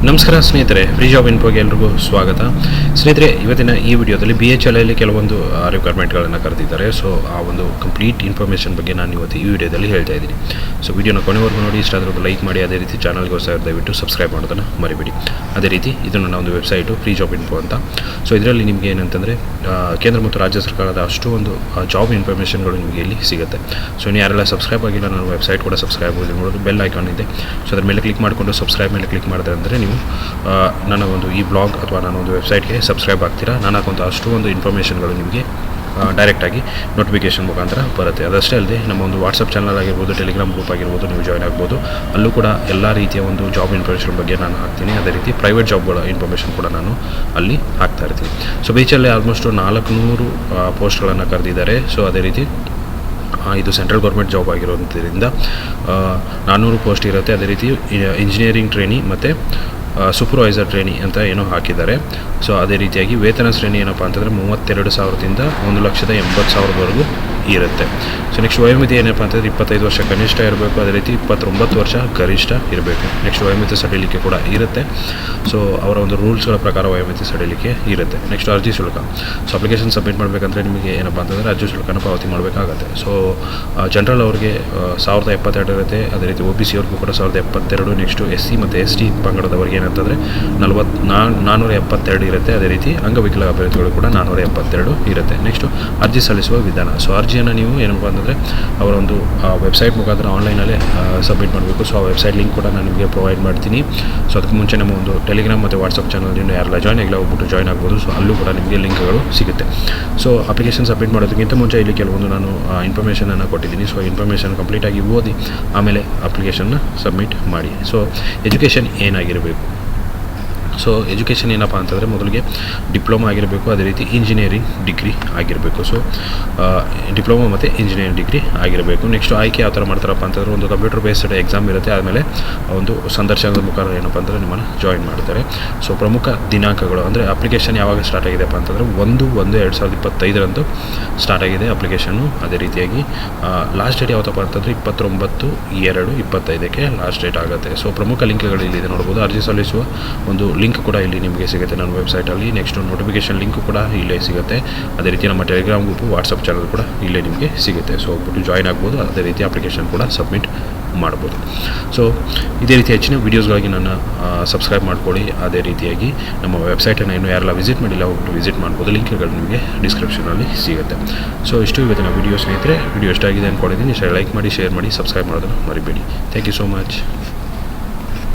ನಮಸ್ಕಾರ ಸ್ನೇಹಿತರೆ, free job ಇನ್ಫೋಗೆ ಎಲ್ರಿಗೂ ಸ್ವಾಗತ. ಸ್ನೇಹಿತರೆ, ಇವತ್ತಿನ ಈ ವಿಡಿಯೋದಲ್ಲಿ BHLಲ್ಲಿ ಕೆಲವೊಂದು ರಿಕ್ವೈರ್ಮೆಂಟ್ಗಳನ್ನು ಕರೆದಿದ್ದಾರೆ. ಸೊ ಆ ಒಂದು ಕಂಪ್ಲೀಟ್ ಇನ್ಫಾರ್ಮೇಷನ್ ಬಗ್ಗೆ ನಾನು ಇವತ್ತು ಈ ವಿಡಿಯೋದಲ್ಲಿ ಹೇಳ್ತಾ ಇದ್ದೀನಿ. ಸೊ ವಿಡಿಯೋನ ಕೊನೆವರೆಗೂ ನೋಡಿ, ಇಷ್ಟ ಆದರೂ ಲೈಕ್ ಮಾಡಿ. ಅದೇ ರೀತಿ ಚಾನಲ್ಗೆ ಹೊಸ ದಯವಿಟ್ಟು ಸಬ್ಸ್ಕ್ರೈಬ್ ಮಾಡೋದನ್ನು ಮರಿಬೇಡಿ. ಅದೇ ರೀತಿ ಇದು ನನ್ನ ಒಂದು ವೆಬ್ಸೈಟು ಫ್ರೀ ಜಾಬ್ ಇನ್ಫೋ ಅಂತ. ಸೊ ಇದರಲ್ಲಿ ನಿಮಗೆ ಏನಂತಂದರೆ ಕೇಂದ್ರ ಮತ್ತು ರಾಜ್ಯ ಸರ್ಕಾರದ ಅಷ್ಟು ಒಂದು ಜಾಬ್ ಇನ್ಫಾರ್ಮೇಷನ್ಗಳು ನಿಮಗೆ ಇಲ್ಲಿ ಸಿಗುತ್ತೆ. ಸೊ ಇನ್ನು ಯಾರೆಲ್ಲ ಸಬ್ಸ್ಕ್ರೈಬ್ ಆಗಿಲ್ಲ, ನನ್ನ ವೆಬ್ಸೈಟ್ ಕೂಡ ಸಬ್ಸ್ಕ್ರೈಬ್ ಆಗಿ ನೋಡೋದು, ಬೆಲ್ ಐಕಾನ್ ಇದೆ. ಸೊ ಅದ್ರ ಮೇಲೆ ಕ್ಲಿಕ್ ಮಾಡಿಕೊಂಡು ಸಬ್ಸ್ಕ್ರೈಬ್ ಮೇಲೆ ಕ್ಲಿಕ್ ಮಾಡಿದ್ರೆ ಅಂದರೆ ನೀವು ನನ್ನ ಒಂದು ಈ ಬ್ಲಾಗ್ ಅಥವಾ ನನ್ನ ಒಂದು ವೆಬ್ಸೈಟ್ಗೆ ಸಬ್ಸ್ಕ್ರೈಬ್ ಆಗ್ತೀರಾ. ನಾನು ಹಾಕುವಂಥ ಅಷ್ಟು ಒಂದು ಇನ್ಫಾರ್ಮೇಷನ್ಗಳು ನಿಮಗೆ ಡೈರೆಕ್ಟಾಗಿ ನೋಟಿಫಿಕೇಷನ್ ಮುಖಾಂತರ ಬರುತ್ತೆ. ಅದಷ್ಟೇ ಅಲ್ಲದೆ ನಮ್ಮ ಒಂದು ವಾಟ್ಸಪ್ ಚಾನಲ್ ಆಗಿರ್ಬೋದು, ಟೆಲಿಗ್ರಾಮ್ ಗ್ರೂಪ್ ಆಗಿರ್ಬೋದು, ನೀವು ಜಾಯ್ನ್ ಆಗ್ಬೋದು. ಅಲ್ಲೂ ಕೂಡ ಎಲ್ಲ ರೀತಿಯ ಒಂದು ಜಾಬ್ ಇನ್ಫಾರ್ಮೇಷನ್ ಬಗ್ಗೆ ನಾನು ಹಾಕ್ತೀನಿ. ಅದೇ ರೀತಿ ಪ್ರೈವೇಟ್ ಜಾಬ್ಗಳ ಇನ್ಫಾರ್ಮೇಷನ್ ಕೂಡ ನಾನು ಅಲ್ಲಿ ಹಾಕ್ತಾ ಇರ್ತೀನಿ. ಸೊ BHL ಆಲ್ಮೋಸ್ಟ್ 400 ಪೋಸ್ಟ್ಗಳನ್ನು ಕರೆದಿದ್ದಾರೆ. ಸೊ ಅದೇ ರೀತಿ ಇದು ಸೆಂಟ್ರಲ್ ಗೌರ್ಮೆಂಟ್ ಜಾಬ್ ಆಗಿರೋದ್ರಿಂದ 400 ಪೋಸ್ಟ್ ಇರುತ್ತೆ. ಅದೇ ರೀತಿ ಇಂಜಿನಿಯರಿಂಗ್ ಟ್ರೈನಿ ಮತ್ತು ಸೂಪರ್ವೈಸರ್ ಟ್ರೈನಿ ಅಂತ ಏನೋ ಹಾಕಿದ್ದಾರೆ. ಸೊ ಅದೇ ರೀತಿಯಾಗಿ ವೇತನ ಶ್ರೇಣಿ ಏನಪ್ಪ ಅಂತಂದರೆ 32,000ದಿಂದ 1,80,000ವರೆಗೂ ಇರುತ್ತೆ. ಸೊ ನೆಕ್ಸ್ಟ್ ವಯೋಮಿತಿ ಏನಪ್ಪ ಅಂತಂದರೆ 25 ವರ್ಷ ಕನಿಷ್ಠ ಇರಬೇಕು. ಅದೇ ರೀತಿ 29 ವರ್ಷ ಗರಿಷ್ಠ ಇರಬೇಕು. ನೆಕ್ಸ್ಟ್ ವಯೋಮಿತಿ ಸಡಿಲಿಕೆ ಕೂಡ ಇರುತ್ತೆ. ಸೊ ಅವರ ಒಂದು ರೂಲ್ಸ್ಗಳ ಪ್ರಕಾರ ವಯೋಮಿತಿ ಸಡಿಲಿಕೆ ಇರುತ್ತೆ. ನೆಕ್ಸ್ಟ್ ಅರ್ಜಿ ಶುಲ್ಕ. ಸೊ ಅಪ್ಲಿಕೇಶನ್ ಸಬ್ಮಿಟ್ ಮಾಡಬೇಕಂದ್ರೆ ನಿಮಗೆ ಏನಪ್ಪ ಅಂತಂದರೆ ಅರ್ಜಿ ಶುಲ್ಕನ ಪಾವತಿ ಮಾಡಬೇಕಾಗತ್ತೆ. ಸೊ ಜನರಲ್ ಅವ್ರಿಗೆ 1,072 ಇರುತ್ತೆ. ಅದೇ ರೀತಿ OBC ಅವ್ರಿಗೂ ಕೂಡ 1,072. ನೆಕ್ಸ್ಟು SC ಮತ್ತು ST ಪಂಗಡದವ್ರಿಗೆ ಏನಂತಂದರೆ 472 ಇರುತ್ತೆ. ಅದೇ ರೀತಿ ಅಂಗವಿಕಲ ಅಭ್ಯರ್ಥಿಗಳು ಕೂಡ 472 ಇರುತ್ತೆ. ನೆಕ್ಸ್ಟು ಅರ್ಜಿ ಸಲ್ಲಿಸುವ ವಿಧಾನ. ಸೊ ಅರ್ಜಿಯನ್ನು ನೀವು ಏನಪ್ಪ ಅಂತಂದರೆ ಅವರ ಒಂದು ವೆಬ್ಸೈಟ್ ಮುಖಾಂತರ ಆನ್ಲೈನಲ್ಲೇ ಸಬ್ಮಿಟ್ ಮಾಡಬೇಕು. ಸೊ ಆ ವೆಬ್ಸೈಟ್ ಲಿಂಕ್ ಕೂಡ ನಾನು ನಿಮಗೆ ಪ್ರೊವೈಡ್ ಮಾಡ್ತೀನಿ. ಸೊ ಅದಕ್ಕೆ ಮುಂಚೆ ನಮ್ಮ ಒಂದು ಟೆಲಿಗ್ರಾಮ್ ಮತ್ತು ವಾಟ್ಸಪ್ ಚಾನಲ್ನಿಂದ ಯಾರೆಲ್ಲ ಜಾಯ್ನ್ ಆಗಿಲ್ಲ ಹೋಗ್ಬಿಟ್ಟು ಜಾಯ್ನ್ ಆಗ್ಬೋದು. ಸೊ ಅಲ್ಲೂ ಕೂಡ ನಿಮಗೆ ಲಿಂಕ್ಗಳು ಸಿಗುತ್ತೆ. ಸೊ ಅಪ್ಲಿಕೇಶನ್ ಸಬ್ಮಿಟ್ ಮಾಡೋದಕ್ಕಿಂತ ಮುಂಚೆ ಇಲ್ಲಿ ಕೆಲವೊಂದು ನಾನು ಇನ್ಫಾರ್ಮೇಷನನ್ನು ಕೊಟ್ಟಿದ್ದೀನಿ. ಸೊ ಇನ್ಫಾರ್ಮೇಷನ್ ಕಂಪ್ಲೀಟಾಗಿ ಓದಿ ಆಮೇಲೆ ಅಪ್ಲಿಕೇಶನ್ನ ಸಬ್ಮಿಟ್ ಮಾಡಿ. ಸೊ ಎಜುಕೇಷನ್ ಏನಾಗಿರಬೇಕು? ಸೊ ಎಜುಕೇಷನ್ ಏನಪ್ಪ ಅಂತಂದರೆ ಮೊದಲಿಗೆ ಡಿಪ್ಲೊಮಾ ಆಗಿರಬೇಕು. ಅದೇ ರೀತಿ ಇಂಜಿನಿಯರಿಂಗ್ ಡಿಗ್ರಿ ಆಗಿರಬೇಕು. ಸೊ ಡಿಪ್ಲೊಮಾ ಮತ್ತು ಇಂಜಿನಿಯರಿಂಗ್ ಡಿಗ್ರಿ ಆಗಿರಬೇಕು. ನೆಕ್ಸ್ಟು ಆಯ್ಕೆ ಯಾವ ಥರ ಮಾಡ್ತಾರಪ್ಪ ಅಂತಂದರೆ ಒಂದು ಕಂಪ್ಯೂಟರ್ ಬೇಸ್ಡ್ ಎಕ್ಸಾಮ್ ಇರುತ್ತೆ. ಆದಮೇಲೆ ಒಂದು ಸಂದರ್ಶನದ ಮುಖಾಂತರ ಏನಪ್ಪ ಅಂತಂದರೆ ನಿಮ್ಮನ್ನು ಜಾಯಿನ್ ಮಾಡ್ತಾರೆ. ಸೊ ಪ್ರಮುಖ ದಿನಾಂಕಗಳು ಅಂದರೆ ಅಪ್ಲಿಕೇಶನ್ ಯಾವಾಗ ಸ್ಟಾರ್ಟ್ ಆಗಿದೆಪ್ಪ ಅಂತಂದರೆ 1/1/2025 ಸ್ಟಾರ್ಟ್ ಆಗಿದೆ ಅಪ್ಲಿಕೇಶನ್ನು. ಅದೇ ರೀತಿಯಾಗಿ ಲಾಸ್ಟ್ ಡೇಟ್ ಯಾವತ್ತಪ್ಪ ಅಂತಂದರೆ 29/2/25 ಲಾಸ್ಟ್ ಡೇಟ್ ಆಗುತ್ತೆ. ಸೊ ಪ್ರಮುಖ ಲಿಂಕ್ಗಳು ಇಲ್ಲಿದೆ ನೋಡ್ಬೋದು. ಅರ್ಜಿ ಸಲ್ಲಿಸುವ ಒಂದು ಲಿಂಕ್ ಕೂಡ ಇಲ್ಲಿ ನಿಮಗೆ ಸಿಗುತ್ತೆ ನನ್ನ ವೆಬ್ಸೈಟಲ್ಲಿ. ನೆಕ್ಸ್ಟ್ ನೋಟಿಫಿಕೇಷನ್ ಲಿಂಕ್ ಕೂಡ ಇಲ್ಲೇ ಸಿಗುತ್ತೆ. ಅದೇ ರೀತಿ ನಮ್ಮ ಟೆಲಿಗ್ರಾಮ್ ಗ್ರೂಪು, ವಾಟ್ಸಪ್ ಚಾನಲ್ ಕೂಡ ಇಲ್ಲೇ ನಿಮಗೆ ಸಿಗುತ್ತೆ. ಸೊ ಹೋಗ್ಬಿಟ್ಟು ಜಾಯ್ನ್ ಆಗ್ಬೋದು. ಅದೇ ರೀತಿ ಅಪ್ಲಿಕೇಶನ್ ಕೂಡ ಸಬ್ಮಿಟ್ ಮಾಡ್ಬೋದು. ಸೊ ಇದೇ ರೀತಿ ಹೆಚ್ಚಿನ ವೀಡಿಯೋಸ್ಗಾಗಿ ನನ್ನ ಸಬ್ಸ್ಕ್ರೈಬ್ ಮಾಡ್ಕೊಳ್ಳಿ. ಅದೇ ರೀತಿಯಾಗಿ ನಮ್ಮ ವೆಬ್ಸೈಟನ್ನು ಇನ್ನೂ ಯಾರೆಲ್ಲ ವಿಸಿಟ್ ಮಾಡಿಲ್ಲ ಹೋಗ್ಬಿಟ್ಟು ವಿಸಿಟ್ ಮಾಡ್ಬೋದು. ಲಿಂಕ್ಗಳು ನಿಮಗೆ ಡಿಸ್ಕ್ರಿಪ್ಷನಲ್ಲಿ ಸಿಗುತ್ತೆ. ಸೊ ಇಷ್ಟು ಇವತ್ತಿನ ವಿಡಿಯೋ ಸ್ನೇಹಿತರೆ. ವಿಡಿಯೋ ಇಷ್ಟ ಆಗಿದೆ ಅಂದ್ಕೊಂಡಿದ್ದೀನಿ. ಲೈಕ್ ಮಾಡಿ, ಶೇರ್ ಮಾಡಿ, ಸಬ್ಸ್ಕ್ರೈಬ್ ಮಾಡೋದನ್ನು ಮರಿಬೇಡಿ. Thank you so much.